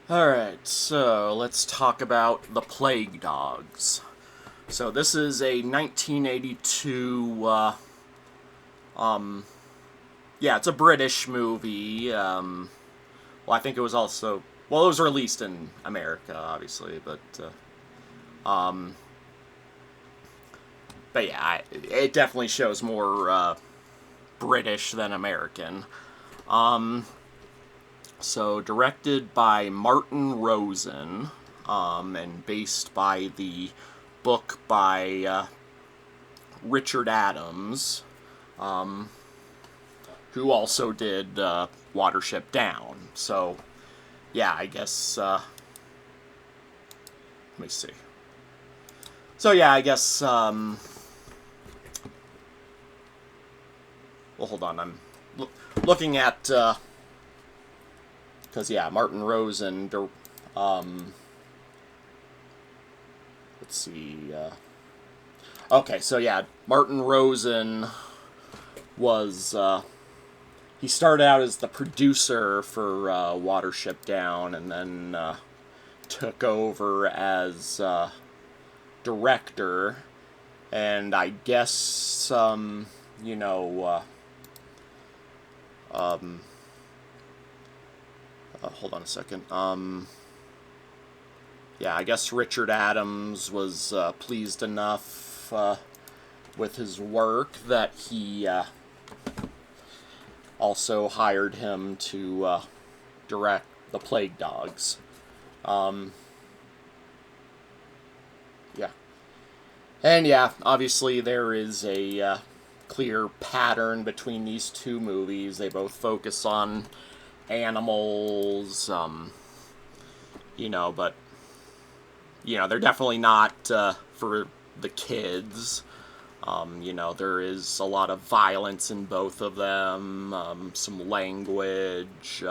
Alright, so let's talk about The Plague Dogs. So this is a 1982, yeah, it's a British movie. Well, I think it was also, well, it was released in America, obviously, um, but yeah, it definitely shows more, British than American. Um, So, directed by Martin Rosen, and based by the book by Richard Adams, um, who also did Watership Down. So, yeah, I guess. Let me see. So, yeah, I guess. Well, hold on. I'm looking at. Because, yeah, Martin Rosen. Let's see. Okay, so yeah, Martin Rosen was he started out as the producer for Watership Down, and then took over as director. And I guess you know, hold on a second. Yeah, I guess Richard Adams was pleased enough with his work that he also hired him to direct The Plague Dogs. Um, yeah. And yeah, obviously there is a clear pattern between these two movies. They both focus on animals, but they're definitely not for the kids. There is a lot of violence in both of them, some language,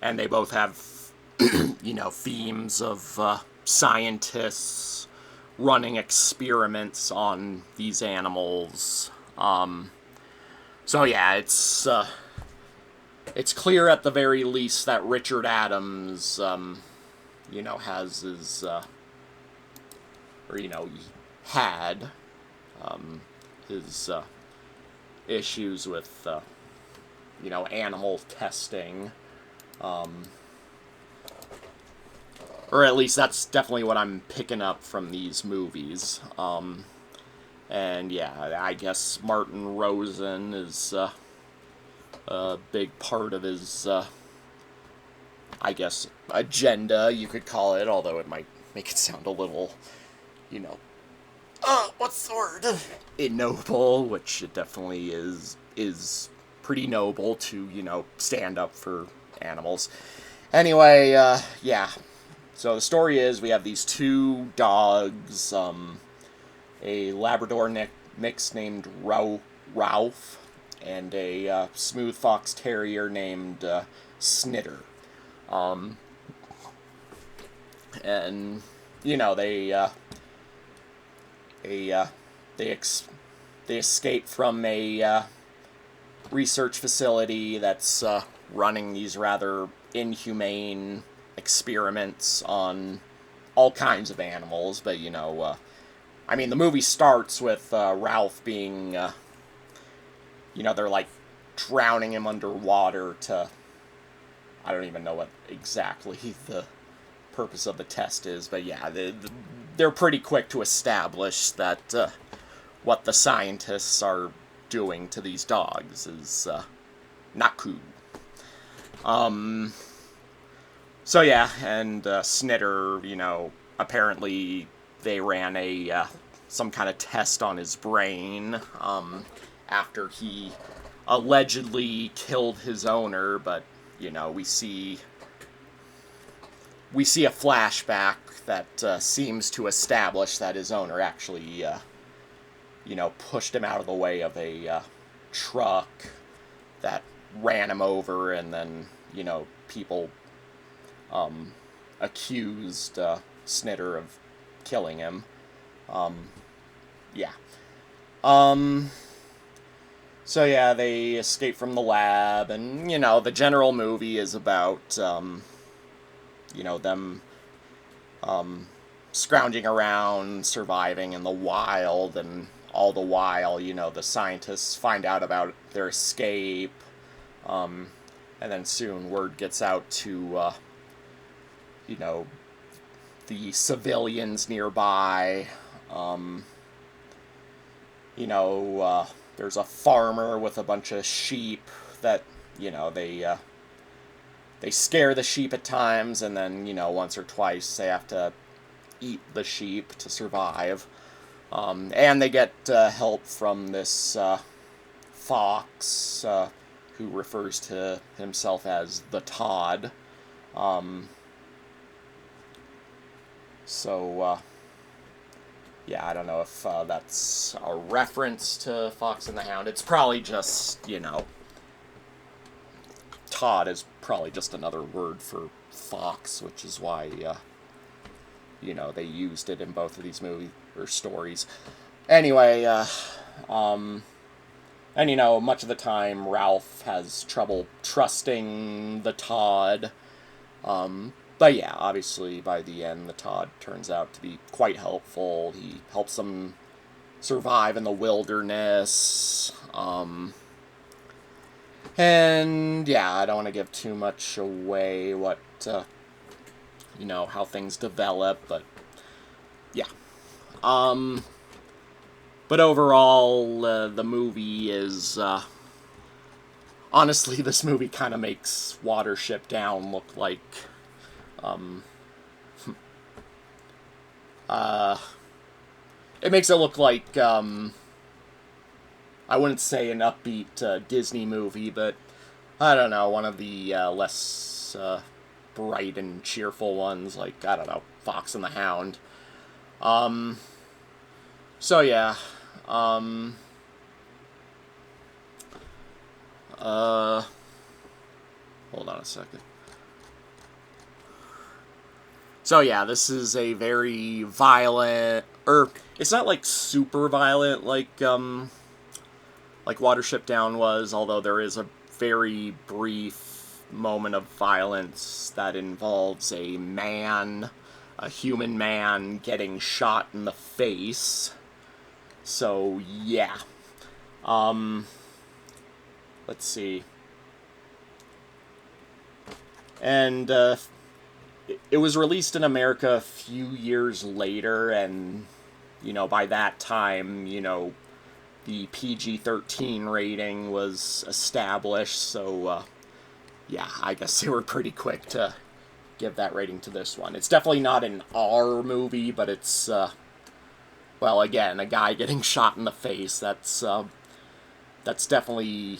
and they both have, themes of scientists running experiments on these animals. So yeah, it's clear at the very least that Richard Adams, has his, he had his issues with, animal testing. Or at least that's definitely what I'm picking up from these movies. And yeah, I guess Martin Rosen is a big part of his, I guess, agenda, you could call it, although it might make it sound a little, what's the word? Ignoble, which it definitely is pretty noble to, stand up for animals. Anyway, yeah. So the story is we have these two dogs, a Labrador mix named Ralph, and a smooth fox terrier named Snitter. And they they escape from a research facility that's running these rather inhumane experiments on all kinds of animals. But the movie starts with Ralph being, they're like drowning him underwater to, I don't even know what exactly the purpose of the test is, but yeah, they're pretty quick to establish that what the scientists are doing to these dogs is not cool. So yeah, and Snitter, apparently they ran a some kind of test on his brain after he allegedly killed his owner, but we see a flashback that seems to establish that his owner actually pushed him out of the way of a truck that ran him over, and then people accused Snitter of killing him. Yeah. So yeah, they escape from the lab, and the general movie is about them scrounging around, surviving in the wild, and all the while, the scientists find out about their escape, and then soon word gets out to, you know, the civilians nearby. Um, there's a farmer with a bunch of sheep that, they scare the sheep at times, and then, once or twice they have to eat the sheep to survive. And they get help from this fox, who refers to himself as the Todd. Um, so, yeah, I don't know if that's a reference to Fox and the Hound. It's probably just, Todd is probably just another word for fox, which is why, they used it in both of these movies or stories. Anyway, and much of the time Ralph has trouble trusting the Todd. But yeah, obviously by the end the Todd turns out to be quite helpful. He helps them survive in the wilderness. And yeah, I don't want to give too much away what, how things develop, but yeah. But overall, the movie is, honestly, this movie kind of makes Watership Down look like, it makes it look like, I wouldn't say an upbeat Disney movie, but I don't know, one of the less bright and cheerful ones, like, I don't know, Fox and the Hound. So yeah, hold on a second. So yeah, this is a very violent, or it's not like super violent like Watership Down was, although there is a very brief moment of violence that involves a human man, getting shot in the face. So yeah. Let's see. And it was released in America a few years later, and by that time, the PG-13 rating was established, so yeah, I guess they were pretty quick to give that rating to this one. It's definitely not an R movie, but it's, well, again, a guy getting shot in the face, that's definitely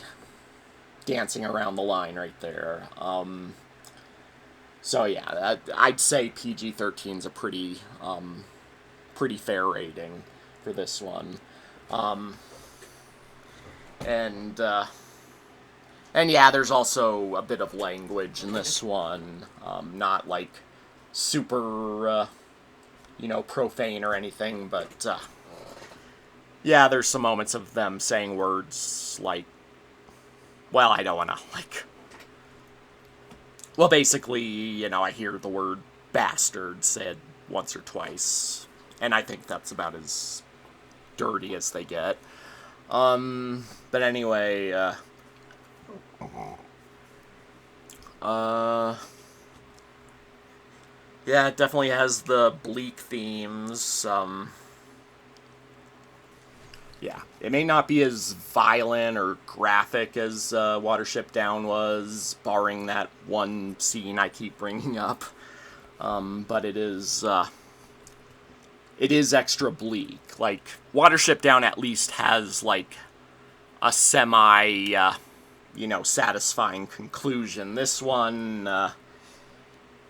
dancing around the line right there. So yeah, I'd say PG-13 is a pretty fair rating for this one. And yeah, there's also a bit of language in this one. Not like super, profane or anything, but yeah, there's some moments of them saying words like, well, I don't want to, well, basically, I hear the word bastard said once or twice, and I think that's about as dirty as they get. But anyway, yeah, it definitely has the bleak themes. Yeah, it may not be as violent or graphic as Watership Down was, barring that one scene I keep bringing up. But it is extra bleak. Like, Watership Down at least has, a semi, satisfying conclusion. This one,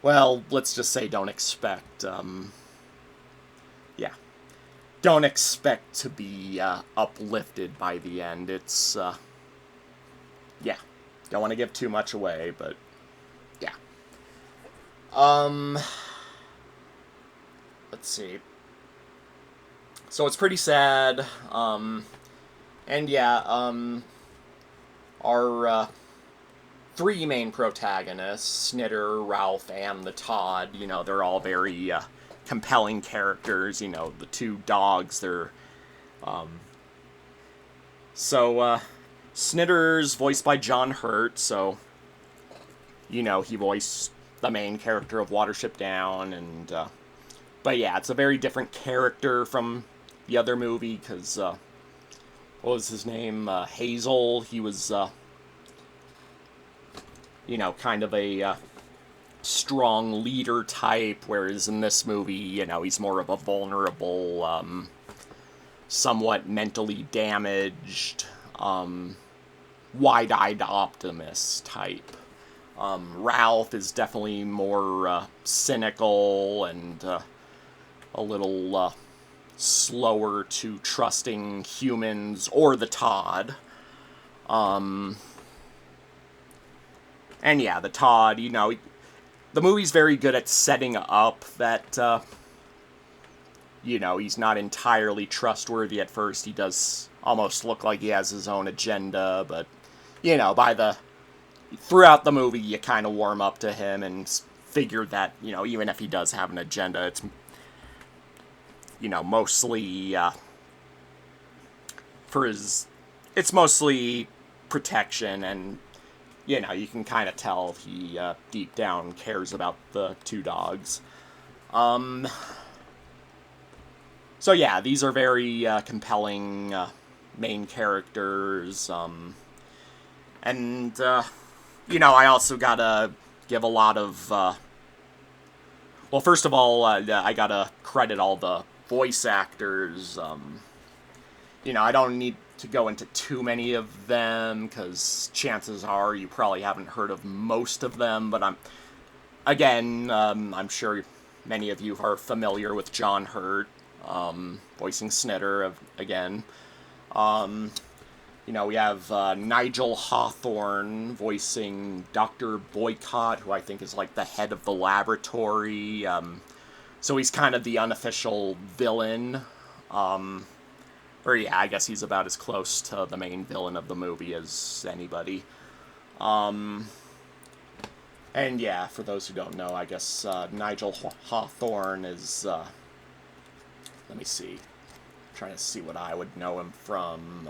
well, let's just say don't expect, yeah. Don't expect to be uplifted by the end. It's, yeah. Don't want to give too much away, but, yeah. Let's see. So it's pretty sad, and yeah, our three main protagonists, Snitter, Ralph, and the Todd. They're all very compelling characters. The two dogs, they're... Snitter's voiced by John Hurt, so... he voiced the main character of Watership Down, and... but yeah, it's a very different character from the other movie, because... what was his name? Hazel. He was... kind of a strong leader type, whereas in this movie, he's more of a vulnerable, somewhat mentally damaged, wide-eyed optimist type. Ralph is definitely more cynical and a little slower to trusting humans or the Todd. And yeah, the Todd, the movie's very good at setting up that, he's not entirely trustworthy at first. He does almost look like he has his own agenda, but, throughout the movie, you kind of warm up to him and figure that, even if he does have an agenda, it's, mostly, it's mostly protection, and, you can kind of tell he, deep down, cares about the two dogs. So yeah, these are very, compelling, main characters, and, I also gotta give a lot of, well, first of all, I gotta credit all the voice actors. I don't need to go into too many of them, because chances are you probably haven't heard of most of them, but I'm sure many of you are familiar with John Hurt, voicing Snitter, again. We have Nigel Hawthorne voicing Dr. Boycott, who I think is like the head of the laboratory. So he's kind of the unofficial villain. Or yeah, I guess he's about as close to the main villain of the movie as anybody. And yeah, for those who don't know, I guess Nigel Hawthorne is... let me see. I'm trying to see what I would know him from...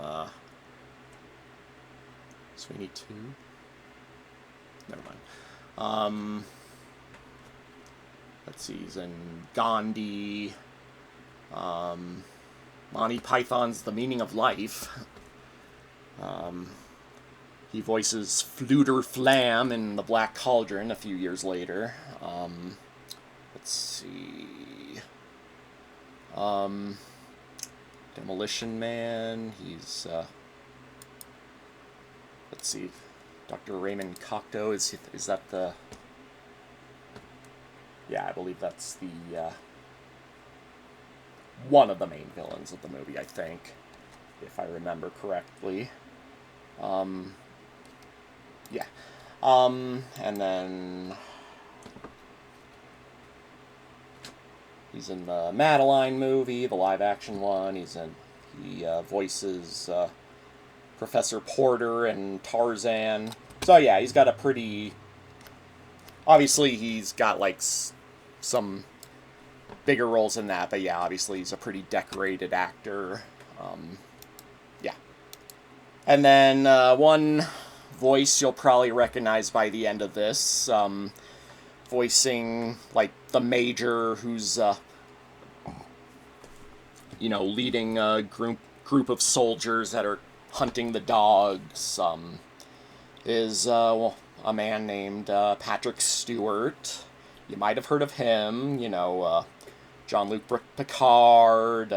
Sweeney 2? Never mind. Let's see, he's in Gandhi, Monty Python's The Meaning of Life. He voices Fluter Flam in The Black Cauldron a few years later. Let's see. Demolition Man, he's... let's see, Dr. Raymond Cocteau, is that the... Yeah, I believe that's the, one of the main villains of the movie, I think, if I remember correctly. Yeah. And then... he's in the Madeline movie, the live-action one. He voices... Professor Porter and Tarzan. So yeah, he's got a pretty... Obviously, he's got, like, some bigger roles in that, but yeah, obviously he's a pretty decorated actor. Yeah. And then one voice you'll probably recognize by the end of this, voicing, like, the Major, who's, leading a group of soldiers that are hunting the dogs, is a man named Patrick Stewart. You might have heard of him, Jean-Luc Picard,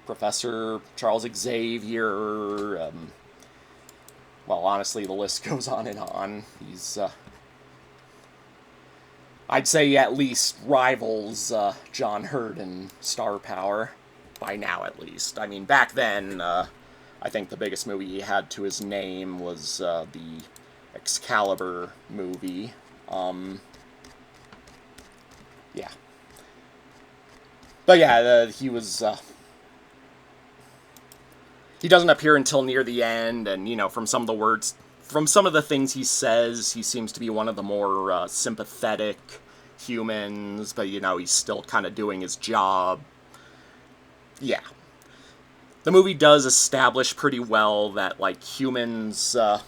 Professor Charles Xavier. Well, honestly, the list goes on and on. He's, I'd say he at least rivals John Hurt in star power, by now at least. I mean, back then... I think the biggest movie he had to his name was the Excalibur movie. Yeah. But yeah, he was... he doesn't appear until near the end, and, from some of the words from some of the things he says, he seems to be one of the more sympathetic humans, but, he's still kind of doing his job. Yeah. The movie does establish pretty well that, like, humans are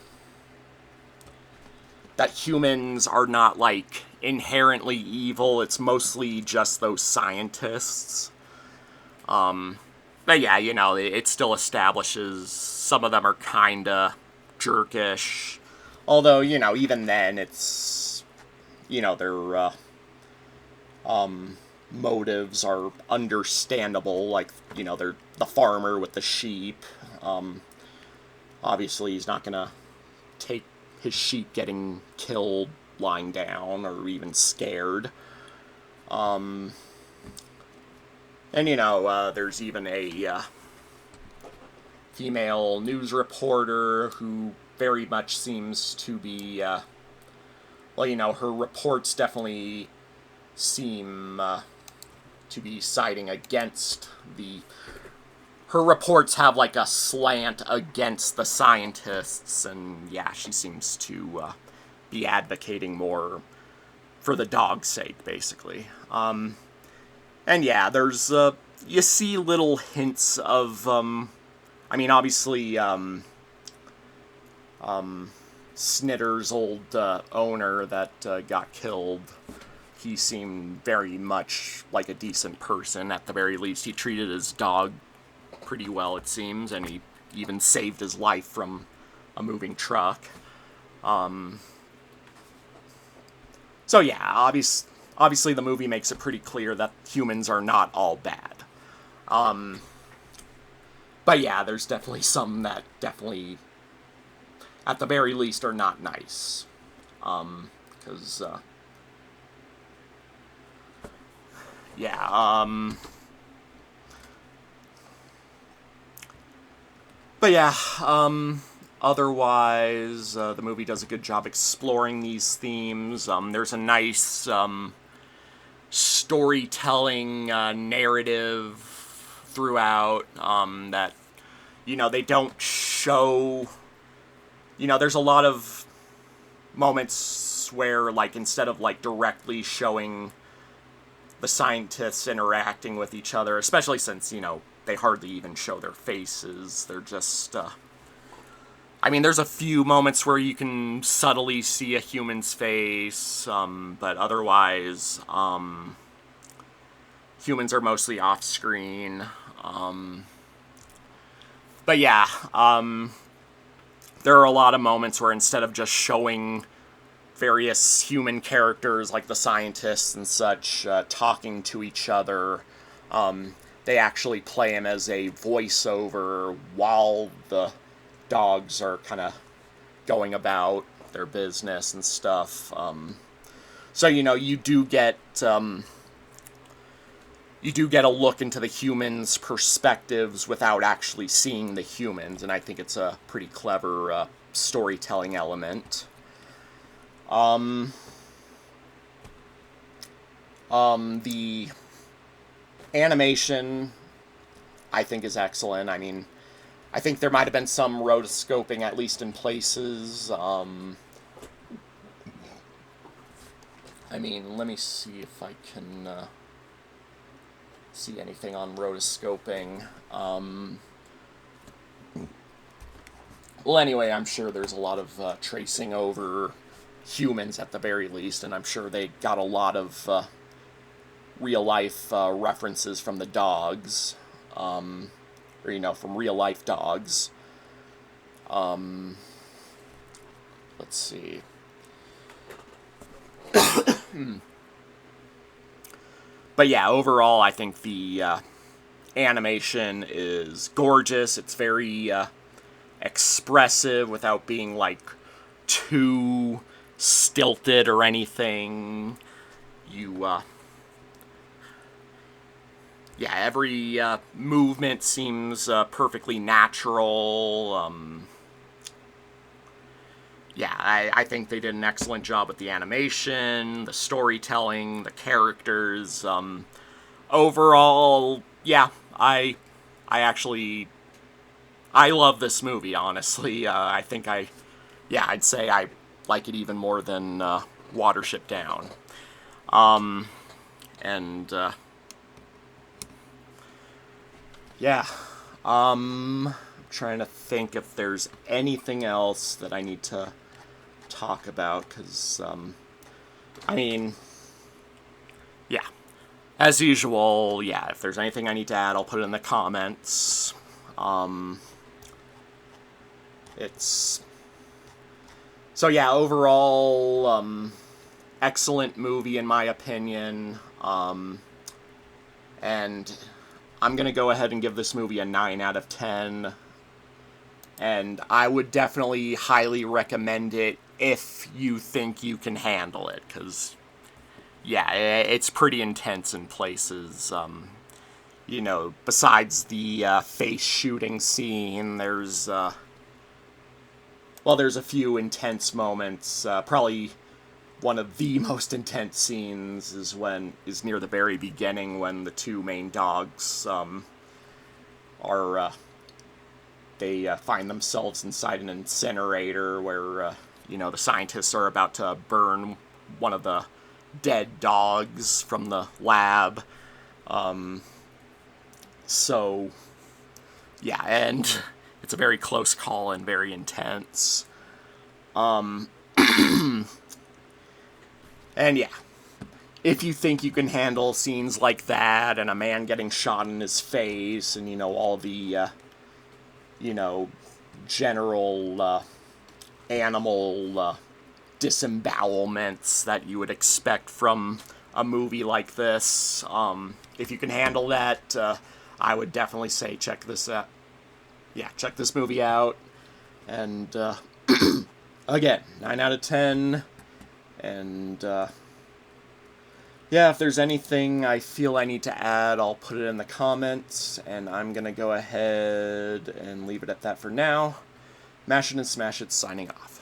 not, like, inherently evil. It's mostly just those scientists. But yeah, it still establishes some of them are kinda jerkish. Although, even then, it's, their motives are understandable. Like, they're the farmer with the sheep. Obviously, he's not gonna take his sheep getting killed lying down or even scared. And, there's even a female news reporter who very much seems to be, her reports definitely seem to be siding against her reports have, like, a slant against the scientists, and, yeah, she seems to be advocating more for the dog's sake, basically. And, yeah, there's, you see little hints of, obviously, Snitter's old owner that got killed, he seemed very much like a decent person. At the very least, he treated his dog pretty well, it seems, and he even saved his life from a moving truck. So yeah, obviously the movie makes it pretty clear that humans are not all bad. But yeah, there's definitely some that definitely, at the very least, are not nice. Because, yeah, but yeah, otherwise, the movie does a good job exploring these themes. There's a nice, storytelling, narrative throughout, that, they don't show, there's a lot of moments where, like, instead of, like, directly showing the scientists interacting with each other, especially since, they hardly even show their faces. They're just, there's a few moments where you can subtly see a human's face, but otherwise, humans are mostly off-screen. But yeah, there are a lot of moments where instead of just showing various human characters, like the scientists and such, talking to each other, they actually play him as a voiceover while the dogs are kind of going about their business and stuff. So, you do get a look into the humans' perspectives without actually seeing the humans, and I think it's a pretty clever storytelling element. The animation, I think, is excellent. I think there might have been some rotoscoping, at least in places. Let me see if I can see anything on rotoscoping. Well, anyway, I'm sure there's a lot of tracing over humans at the very least, and I'm sure they got a lot of real-life references from the dogs, or, from real-life dogs. Let's see. But yeah, overall, I think the animation is gorgeous. It's very expressive without being, like, too stilted or anything. Every movement seems perfectly natural. I think they did an excellent job with the animation, the storytelling, the characters. Overall, yeah, I love this movie, honestly. I think I yeah, I'd say I like it even more than Watership Down. And yeah, I'm trying to think if there's anything else that I need to talk about, because I mean, yeah, as usual, yeah, if there's anything I need to add, I'll put it in the comments. It's so yeah, overall, excellent movie in my opinion. And I'm gonna go ahead and give this movie a 9 out of 10. And I would definitely highly recommend it if you think you can handle it, because yeah, it's pretty intense in places. Besides the face shooting scene, there's a few intense moments. Probably one of the most intense scenes is near the very beginning, when the two main dogs are they find themselves inside an incinerator where the scientists are about to burn one of the dead dogs from the lab. So yeah, and it's a very close call and very intense. And yeah, if you think you can handle scenes like that, and a man getting shot in his face, and all the you know general animal disembowelments that you would expect from a movie like this, if you can handle that, I would definitely say check this out. Yeah, check this movie out. And again, 9 out of 10. And yeah, if there's anything I feel I need to add, I'll put it in the comments. And I'm going to go ahead and leave it at that for now. Mash it and smash it, signing off.